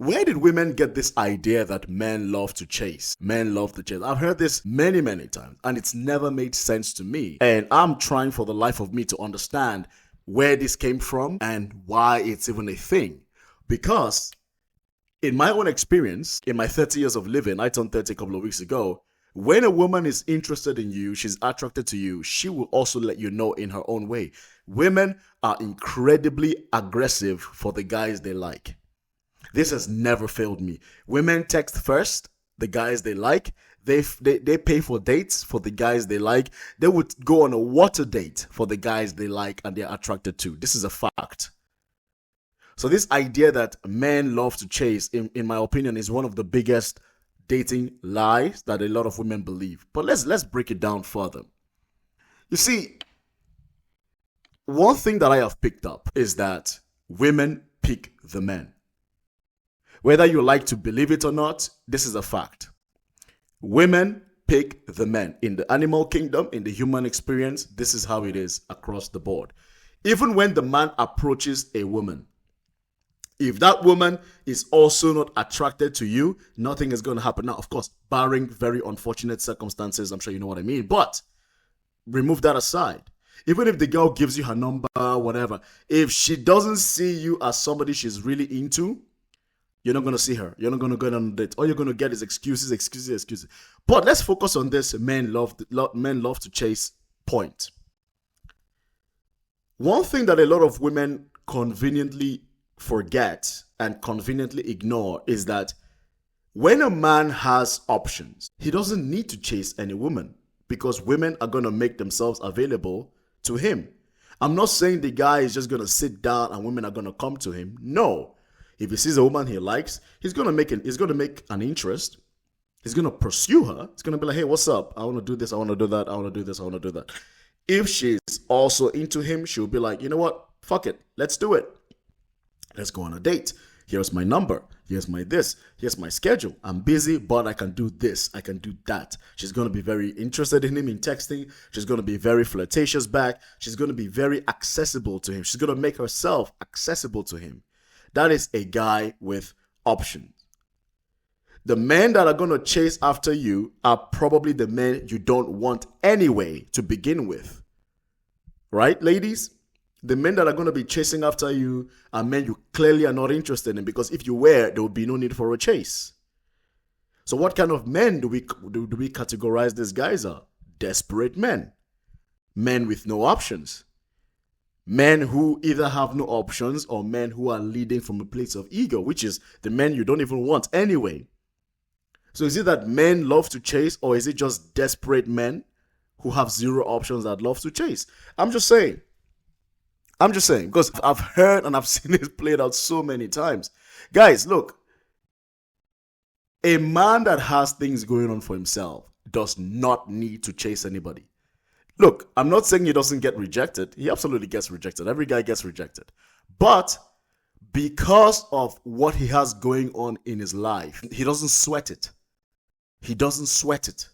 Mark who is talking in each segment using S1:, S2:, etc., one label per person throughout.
S1: Where did women get this idea that men love to chase? Men love to chase. I've heard this many, many times, and it's never made sense to me. And I'm trying for the life of me to understand where this came from and why it's even a thing. Because in my own experience, in my 30 years of living, I turned 30 a couple of weeks ago. When a woman is interested in you, she's attracted to you, she will also let you know in her own way. Women are incredibly aggressive for the guys they like. This has never failed me. Women text first, the guys they like. They pay for dates for the guys they like. They would go on a water date for the guys they like and they're attracted to. This is a fact. So this idea that men love to chase, in my opinion, is one of the biggest dating lies that a lot of women believe. But let's break it down further. You see, one thing that I have picked up is that women pick the men. Whether you like to believe it or not, this is a fact. Women pick the men. In the animal kingdom, in the human experience, this is how it is across the board. Even when the man approaches a woman, if that woman is also not attracted to you, nothing is going to happen. Now, of course, barring very unfortunate circumstances, I'm sure you know what I mean. But remove that aside. Even if the girl gives you her number, whatever, if she doesn't see you as somebody she's really into, you're not going to see her. You're not going to go on a date. All you're going to get is excuses. But let's focus on this men love to chase point. One thing that a lot of women conveniently forget and conveniently ignore is that when a man has options, he doesn't need to chase any woman because women are going to make themselves available to him. I'm not saying the guy is just going to sit down and women are going to come to him. No. If he sees a woman he likes, he's gonna make an interest. He's gonna pursue her. He's gonna be like, hey, what's up? I wanna do this, I wanna do that, I wanna do this, I wanna do that. If she's also into him, she'll be like, you know what? Fuck it. Let's do it. Let's go on a date. Here's my number. Here's my this. Here's my schedule. I'm busy, but I can do this. I can do that. She's going to be very interested in him in texting. She's going to be very flirtatious back. She's going to be very accessible to him. She's going to make herself accessible to him. That is a guy with options. The men that are going to chase after you are probably the men you don't want anyway to begin with. Right, ladies? The men that are going to be chasing after you are men you clearly are not interested in, because if you were, there would be no need for a chase. So what kind of men do we categorize these guys as? Desperate men. Men with no options. Men who either have no options or men who are leading from a place of ego, which is the men you don't even want anyway. So is it that men love to chase, or is it just desperate men who have zero options that love to chase? I'm just saying, because I've heard and I've seen it played out so many times. Guys, look, a man that has things going on for himself does not need to chase anybody. Look, I'm not saying he doesn't get rejected. He absolutely gets rejected. Every guy gets rejected. But because of what he has going on in his life, he doesn't sweat it. He doesn't sweat it.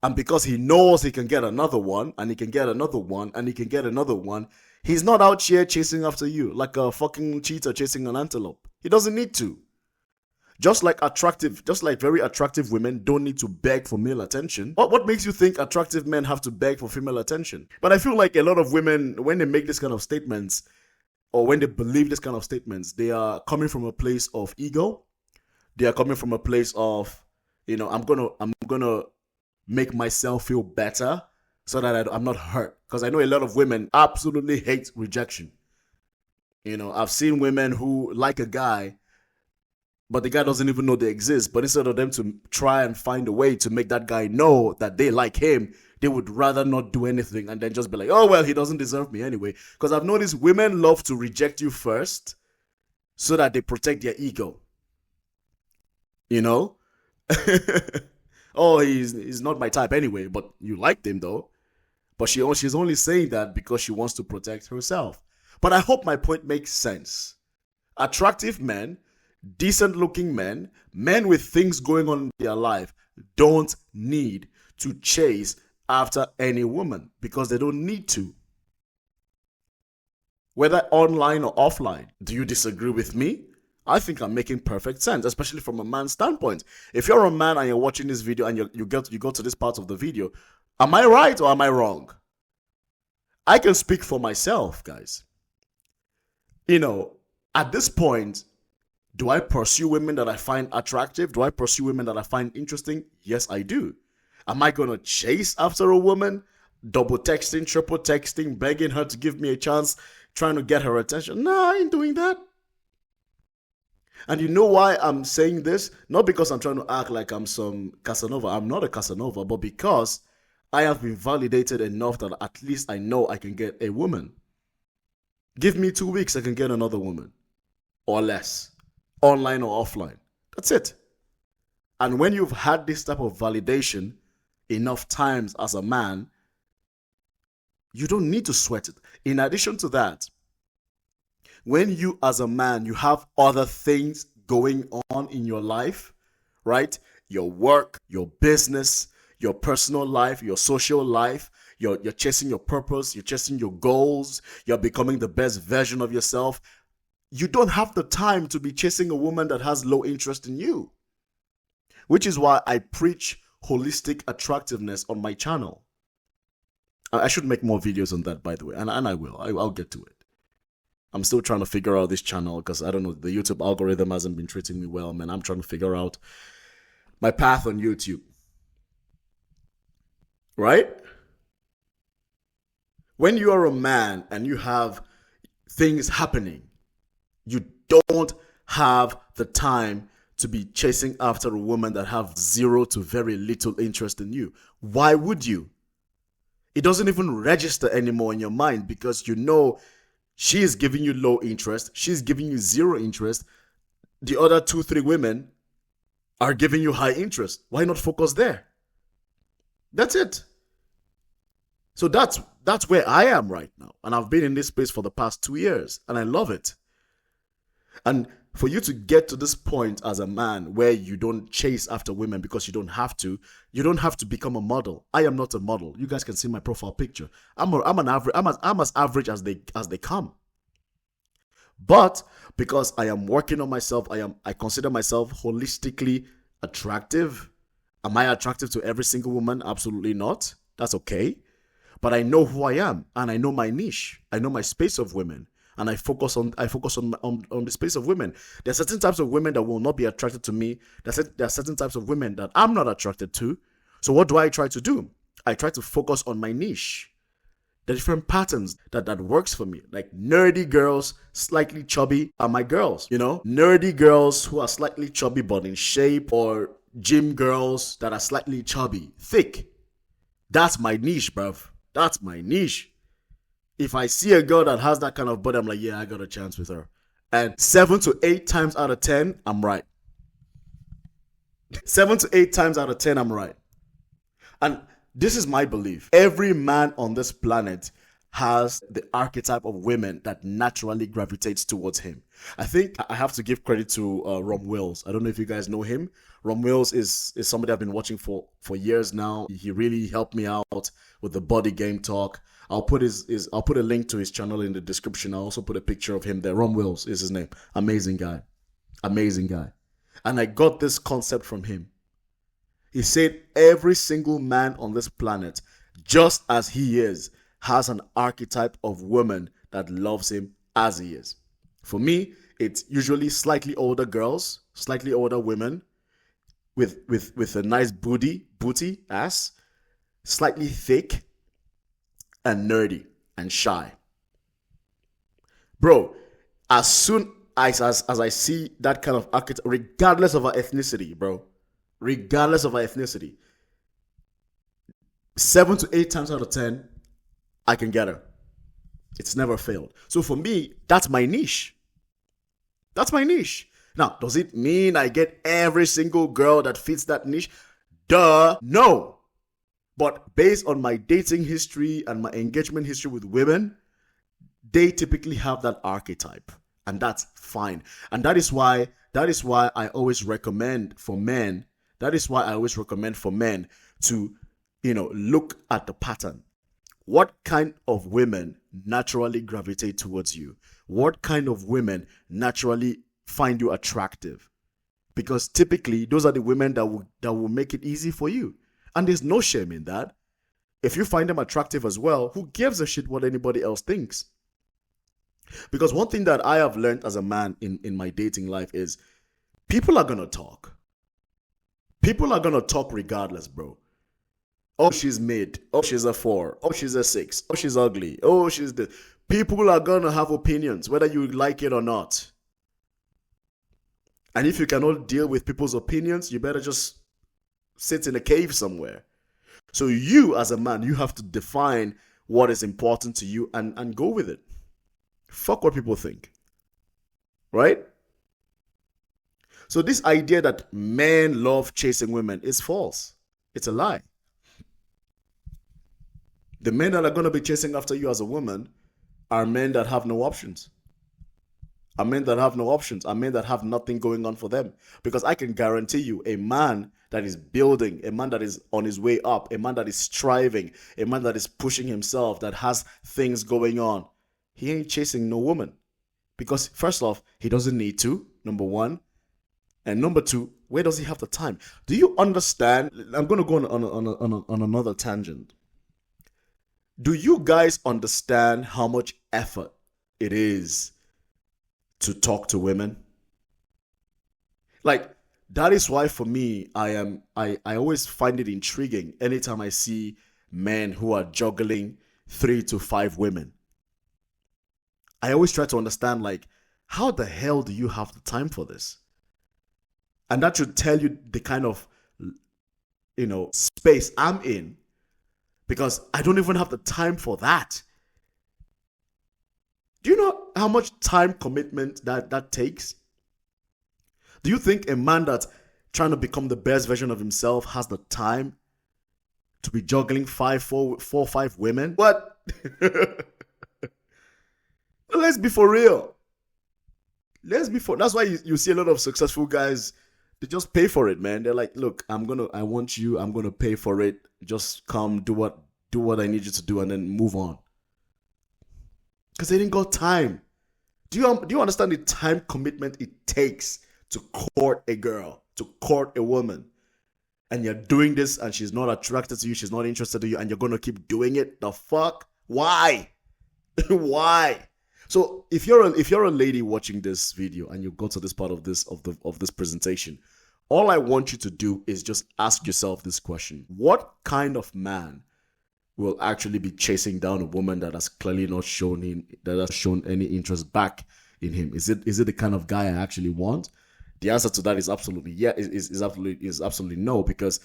S1: And because he knows he can get another one, and he can get another one, and he can get another one, he's not out here chasing after you like a fucking cheetah chasing an antelope. He doesn't need to. Just like very attractive women don't need to beg for male attention. What makes you think attractive men have to beg for female attention? But I feel like a lot of women, when they make this kind of statements, or when they believe this kind of statements, they are coming from a place of ego. They are coming from a place of, I'm gonna make myself feel better so that I'm not hurt. Because I know a lot of women absolutely hate rejection. I've seen women who like a guy, but the guy doesn't even know they exist. But instead of them to try and find a way to make that guy know that they like him, they would rather not do anything and then just be like, oh, well, he doesn't deserve me anyway. Because I've noticed women love to reject you first so that they protect their ego. Oh, he's not my type anyway, but you liked him though. But she's only saying that because she wants to protect herself. But I hope my point makes sense. Attractive men, decent looking men, men with things going on in their life don't need to chase after any woman because they don't need to. Whether online or offline. Do you disagree with me? I think I'm making perfect sense, especially from a man's standpoint. If you're a man and you're watching this video and you go to this part of the video, am I right or am I wrong? I can speak for myself, guys. At this point, do I pursue women that I find attractive? Do I pursue women that I find interesting? Yes, I do. Am I going to chase after a woman, double texting, triple texting, begging her to give me a chance, trying to get her attention? No, I ain't doing that. And you know why I'm saying this? Not because I'm trying to act like I'm some Casanova. I'm not a Casanova, but because I have been validated enough that at least I know I can get a woman. Give me 2 weeks, I can get another woman. Or less. Online or offline. That's it. And when you've had this type of validation enough times as a man, you don't need to sweat it. In addition to that, when you as a man, you have other things going on in your life, right? Your work, your business, your personal life, your social life, you're chasing your purpose, you're chasing your goals, you're becoming the best version of yourself. You don't have the time to be chasing a woman that has low interest in you. Which is why I preach holistic attractiveness on my channel. I should make more videos on that, by the way, and I will. I'll get to it. I'm still trying to figure out this channel because I don't know, the YouTube algorithm hasn't been treating me well, man. I'm trying to figure out my path on YouTube. Right? When you are a man and you have things happening, you don't have the time to be chasing after a woman that have zero to very little interest in you. Why would you? It doesn't even register anymore in your mind because you know she is giving you low interest. She's giving you zero interest. The other 2-3 women are giving you high interest. Why not focus there? That's it. So that's where I am right now. And I've been in this space for the past 2 years. And I love it. And for you to get to this point as a man where you don't chase after women because you don't have to become a model. I am not a model. You guys can see my profile picture. I'm as average as they come. But because I am working on myself, I consider myself holistically attractive. Am I attractive to every single woman? Absolutely not. That's okay. But I know who I am and I know my niche. I know my space of women. And I focus on the space of women. There are certain types of women that will not be attracted to me. There are certain types of women that I'm not attracted to. So what do I try to do? I try to focus on my niche. The different patterns that works for me. Like nerdy girls, slightly chubby are my girls. Nerdy girls who are slightly chubby but in shape, or gym girls that are slightly chubby, thick. That's my niche, bruv. That's my niche. If I see a girl that has that kind of body, I'm like, yeah, I got a chance with her. And 7 to 8 times out of 10, I'm right. 7 to 8 times out of 10, I'm right. And this is my belief. Every man on this planet has the archetype of women that naturally gravitates towards him. I think I have to give credit to Rom Wills. I don't know if you guys know him. Rom Wills is somebody I've been watching for years now. He really helped me out with the body game talk. I'll put a link to his channel in the description. I'll also put a picture of him there. Rom Wills is his name. Amazing guy. Amazing guy. And I got this concept from him. He said every single man on this planet, just as he is, has an archetype of woman that loves him as he is. For me, it's usually slightly older girls, slightly older women with a nice booty, ass, slightly thick, and nerdy and shy. Bro, as soon as I see that kind of archetype, regardless of our ethnicity, bro, regardless of our ethnicity, 7 to 8 times out of 10, I can get her. It's never failed. So for me, that's my niche. That's my niche. Now, does it mean I get every single girl that fits that niche? Duh, no. But based on my dating history and my engagement history with women, they typically have that archetype. And that's fine. And that is why I always recommend for men, to, look at the pattern. What kind of women naturally gravitate towards you? What kind of women naturally find you attractive, because typically those are the women that will make it easy for you. And there's no shame in that. If you find them attractive as well, who gives a shit what anybody else thinks? Because one thing that I have learned as a man in my dating life is people are going to talk. People are going to talk regardless, bro. Oh, she's mid. Oh, she's a 4. Oh, she's a 6. Oh, she's ugly. Oh, she's the... People are going to have opinions, whether you like it or not. And if you cannot deal with people's opinions, you better just sit in a cave somewhere. So you, as a man, you have to define what is important to you and go with it. Fuck what people think. Right? So this idea that men love chasing women is false. It's a lie. The men that are going to be chasing after you as a woman are men that have no options. Are men that have no options. Are men that have nothing going on for them. Because I can guarantee you, a man that is building, a man that is on his way up, a man that is striving, a man that is pushing himself, that has things going on, he ain't chasing no woman. Because first off, he doesn't need to, number one. And number two, where does he have the time? Do you understand? I'm going to go on another tangent. Do you guys understand how much effort it is to talk to women? Like, that is why for me, I always find it intriguing anytime I see men who are juggling 3 to 5 women. I always try to understand, like, how the hell do you have the time for this? And that should tell you the kind of, space I'm in, because I don't even have the time for that. Do you know how much time commitment that takes? Do you think a man that's trying to become the best version of himself has the time to be juggling 4 or 5 women? What? Let's be for real. That's why you see a lot of successful guys, they just pay for it, man. They're like, look, I want you, I'm gonna pay for it. Just come, do what I need you to do, and then move on. Because they didn't got time. Do you understand the time commitment it takes to court a girl, to court a woman? And you're doing this and she's not attracted to you, she's not interested in you, and you're gonna keep doing it? The fuck? Why? Why? So if you're a lady watching this video and you go to this part of this presentation, all I want you to do is just ask yourself this question: what kind of man will actually be chasing down a woman that has clearly not shown any interest back in him? Is it the kind of guy I actually want? The answer to that is absolutely yeah. Is absolutely no, because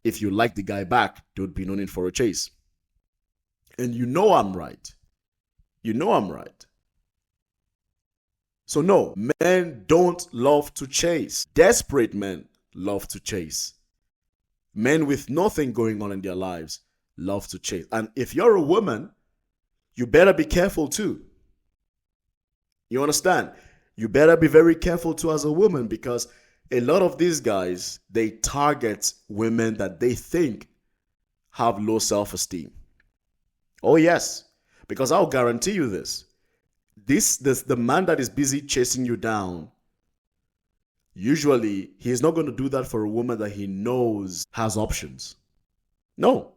S1: if you like the guy back, there would be no need for a chase. And you know I'm right. So no, men don't love to chase. Desperate men love to chase. Men with nothing going on in their lives love to chase. And if you're a woman, you better be careful too. You understand? You better be very careful too as a woman, because a lot of these guys, they target women that they think have low self-esteem. Oh yes, because I'll guarantee you this. The man that is busy chasing you down, usually he's not going to do that for a woman that he knows has options. No,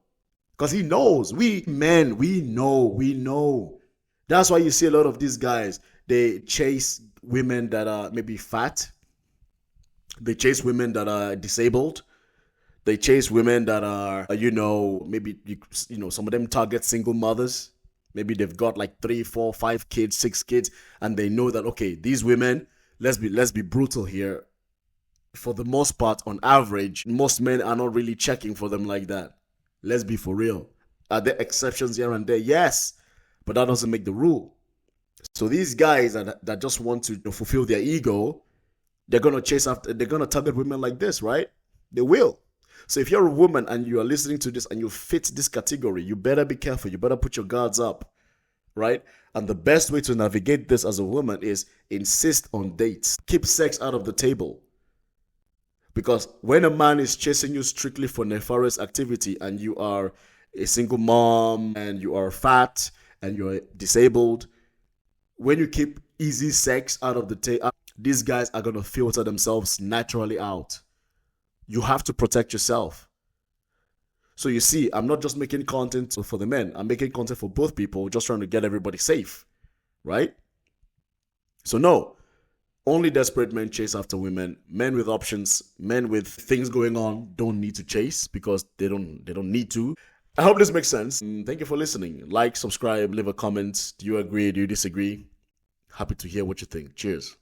S1: because he knows. We men, we know. That's why you see a lot of these guys, they chase women that are maybe fat. They chase women that are disabled. They chase women that are, maybe, some of them target single mothers. Maybe they've got like 3, 4, 5 kids, 6 kids, and they know that, okay, these women, let's be brutal here. For the most part, on average, most men are not really checking for them like that. Let's be for real. Are there exceptions here and there? Yes, but that doesn't make the rule. So these guys that just want to fulfill their ego, they're going to target women like this, right? They will. So if you're a woman and you are listening to this and you fit this category, you better be careful. You better put your guards up, right? And the best way to navigate this as a woman is insist on dates. Keep sex out of the table. Because when a man is chasing you strictly for nefarious activity and you are a single mom and you are fat and you're disabled, when you keep easy sex out of the table, these guys are going to filter themselves naturally out. You have to protect yourself. So you see, I'm not just making content for the men. I'm making content for both people, just trying to get everybody safe, right? So no, only desperate men chase after women. Men with options, men with things going on don't need to chase because they don't need to. I hope this makes sense. Thank you for listening. Like, subscribe, leave a comment. Do you agree? Do you disagree? Happy to hear what you think. Cheers.